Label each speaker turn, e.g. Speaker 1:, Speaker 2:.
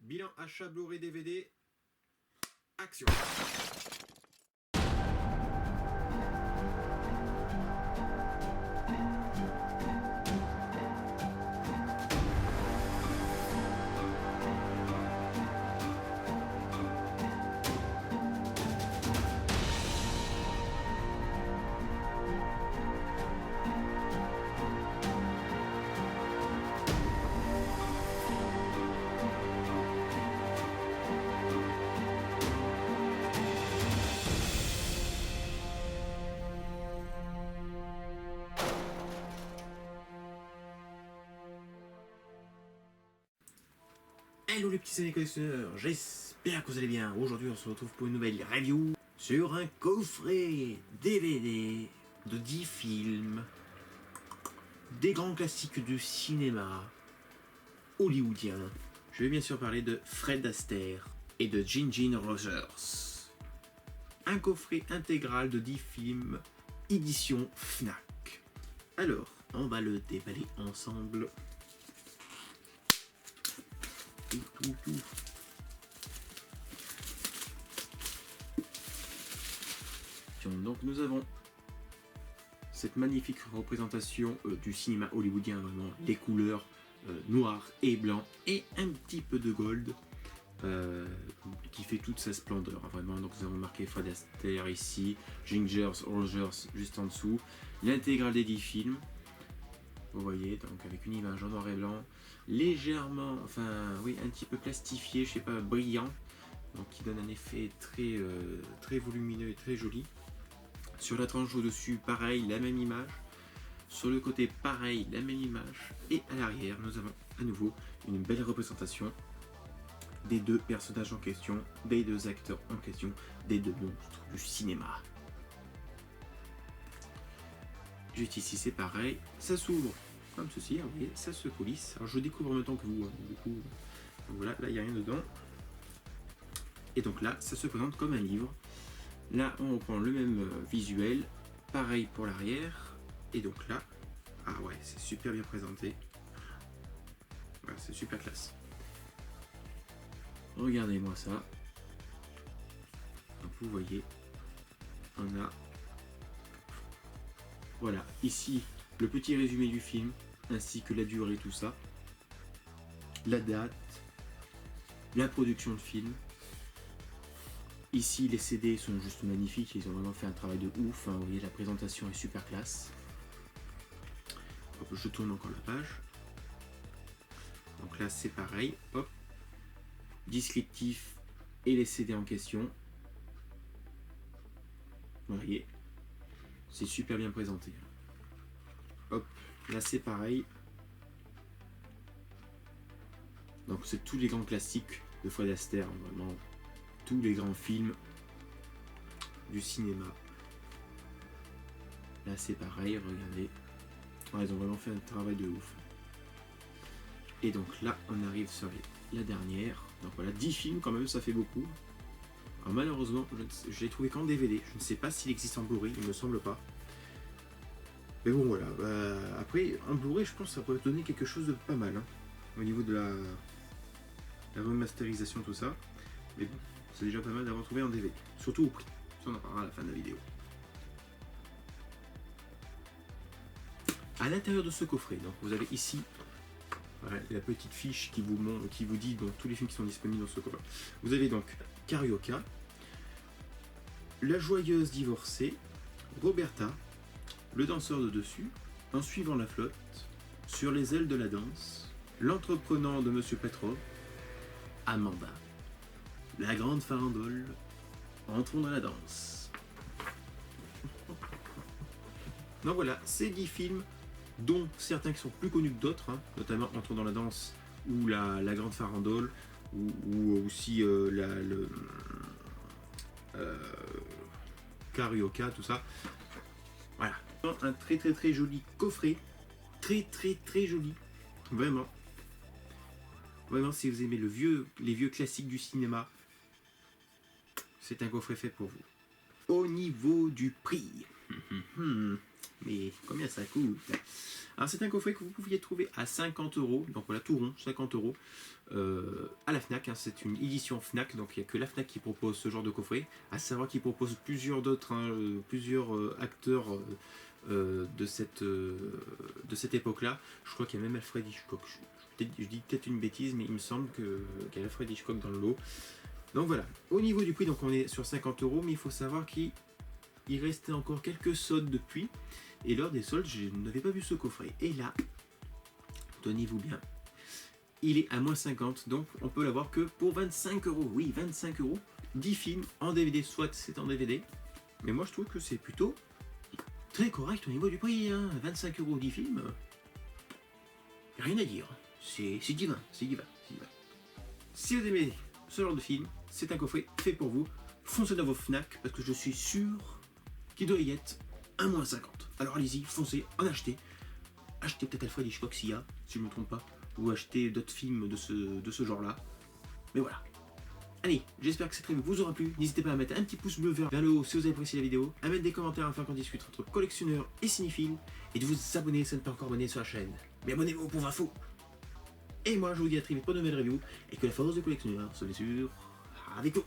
Speaker 1: Bilan achat Blu-ray DVD. Action. Hello les petits amis collectionneurs, j'espère que vous allez bien. Aujourd'hui on se retrouve pour une nouvelle review sur un coffret DVD de 10 films, des grands classiques du cinéma hollywoodien. Je vais bien sûr parler de Fred Astaire et de Ginger Rogers. Un coffret intégral de 10 films, édition Fnac. Alors, on va le déballer ensemble. Tout. Donc nous avons cette magnifique représentation du cinéma hollywoodien, vraiment les couleurs noir et blanc et un petit peu de gold qui fait toute sa splendeur, vraiment. Donc nous avons marqué Fred Astaire ici, Ginger Rogers juste en dessous, l'intégrale des 10 films. Vous voyez, donc avec une image en noir et blanc, légèrement, enfin oui, un petit peu plastifié, je sais pas, brillant, donc qui donne un effet très volumineux et très joli. Sur la tranche au-dessus, pareil, la même image. Sur le côté, pareil, la même image. Et à l'arrière, nous avons à nouveau une belle représentation des deux personnages en question, des deux acteurs en question, des deux monstres du cinéma. Juste ici c'est pareil, ça s'ouvre comme ceci, vous voyez, ça se coulisse. Alors je découvre en même temps que vous, du coup, voilà, là il n'y a rien dedans. Et donc là, ça se présente comme un livre. Là on reprend le même visuel, pareil pour l'arrière. Et donc là, ah ouais, c'est super bien présenté. Voilà, c'est super classe. Regardez-moi ça. Donc vous voyez, on a... Voilà, ici, le petit résumé du film, ainsi que la durée, tout ça. La date, la production de film. Ici, les CD sont juste magnifiques, ils ont vraiment fait un travail de ouf. Hein, vous voyez, la présentation est super classe. Hop, je tourne encore la page. Donc là, c'est pareil. Hop, descriptif et les CD en question. Vous voyez, c'est super bien présenté. Hop, là c'est pareil. Donc c'est tous les grands classiques de Fred Astaire, vraiment tous les grands films du cinéma. Là c'est pareil, regardez. Ouais, ils ont vraiment fait un travail de ouf. Et donc là on arrive sur la dernière. Donc voilà, 10 films quand même, ça fait beaucoup. Alors malheureusement, je l'ai trouvé qu'en DVD. Je ne sais pas s'il existe en Blu-ray, il me semble pas. Mais bon voilà, après en Blu-ray je pense que ça pourrait donner quelque chose de pas mal, hein, au niveau de la remasterisation, tout ça. Mais bon, c'est déjà pas mal d'avoir trouvé en DVD, surtout au prix. Ça on en parlera à la fin de la vidéo. À l'intérieur de ce coffret, donc vous avez ici voilà, la petite fiche qui vous dit donc tous les films qui sont disponibles dans ce coffret. Vous avez donc Carioca, La joyeuse divorcée, Roberta, Le danseur de dessus, En suivant la flotte, Sur les ailes de la danse, L'entreprenant de Monsieur Petrov, Amanda, La grande farandole, Entrons dans la danse. Donc voilà, ces 10 films, dont certains qui sont plus connus que d'autres, hein, notamment Entrons dans la danse ou la grande farandole, ou aussi Carioca, tout ça. Voilà, un très joli coffret, très joli, vraiment. Vraiment, si vous aimez les vieux classiques du cinéma, c'est un coffret fait pour vous. Au niveau du prix, Mais combien ça coûte? Alors c'est un coffret que vous pouviez trouver à 50 €, donc voilà tout rond, 50 € à la Fnac. Hein, c'est une édition Fnac, donc il n'y a que la Fnac qui propose ce genre de coffret. À savoir qu'il propose plusieurs d'autres, hein, plusieurs acteurs de cette époque-là. Je crois qu'il y a même Alfred Hitchcock. Je dis peut-être une bêtise, mais il me semble qu'il y a Alfred Hitchcock dans le lot. Donc voilà, au niveau du prix, donc on est sur 50 €, mais il faut savoir qu'il restait encore quelques soldes depuis. Et lors des soldes, je n'avais pas vu ce coffret. Et là, tenez-vous bien, il est à moins 50, donc on peut l'avoir que pour 25 €. Oui, 25 €, 10 films en DVD, soit c'est en DVD. Mais moi je trouve que c'est plutôt très correct au niveau du prix. Hein. 25 €, 10 films, rien à dire. C'est divin, c'est divin, c'est divin. Si vous aimez ce genre de film, c'est un coffret fait pour vous. Foncez dans vos Fnac, parce que je suis sûr qu'il doit y être un moins 50. Alors allez-y, foncez, en achetez. Achetez peut-être Alfred Hitchcock s'il y a, si je ne me trompe pas. Ou achetez d'autres films de ce genre-là. Mais voilà. Allez, j'espère que cette review vous aura plu. N'hésitez pas à mettre un petit pouce bleu vers le haut si vous avez apprécié la vidéo, à mettre des commentaires afin qu'on discute entre collectionneurs et cinéphiles, et de vous abonner si vous n'êtes pas encore abonné sur la chaîne. Mais abonnez-vous pour info. Et moi, je vous dis à très vite pour de nouvelles reviews, et que la force de collectionneur soit bien sûr avec vous.